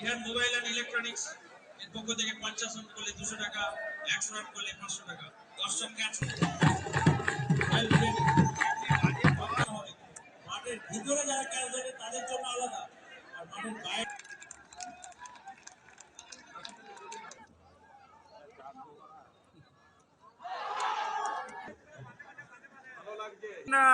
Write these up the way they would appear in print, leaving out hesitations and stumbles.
Rihan mobile and electronics এর পক্ষ থেকে 50 রান করলে 200 টাকা, 100 রান করলে 500 টাকা। দর্শক ক্যাচ মাঠের ভিতরে যারা ক্যাচ ধরে তাদের জন্য আলাদা, আর মাঠের বাইরে না।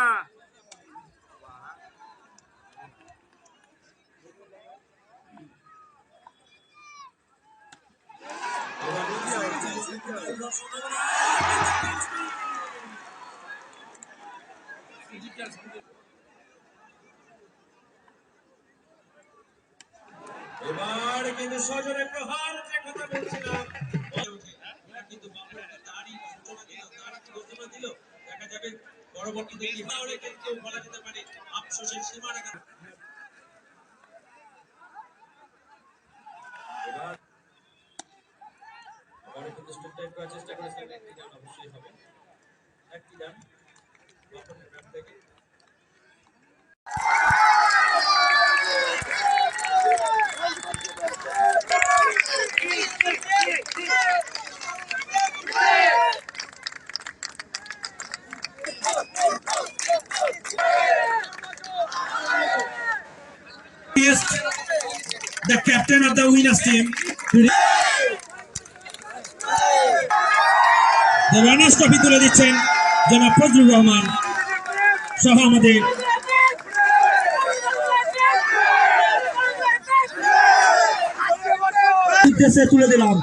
এবার কিন্তু সজনে প্রহার যে কথা বলছিলাম কিন্তু বাংলাদেশ তারই সূচনা দিল, তারই ঘোষণা দিল। দেখা যাবে পরবর্তীতে কি হয়, কেউ বলা যেতে পারে আফসোসের সীমা রেখা। এবারে কিন্তু স্ট্রোক টাইপ করার চেষ্টা করেছিলেন, একটি রান অবশ্যই হবে, একটি রান বাপনের রান থেকে। The captain of the winners team, the runners trophy তুলে দিচ্ছেন জনাব ফজলুর রহমান সহ আমাদের উদ্দেশ্যে তুলে দিলাম।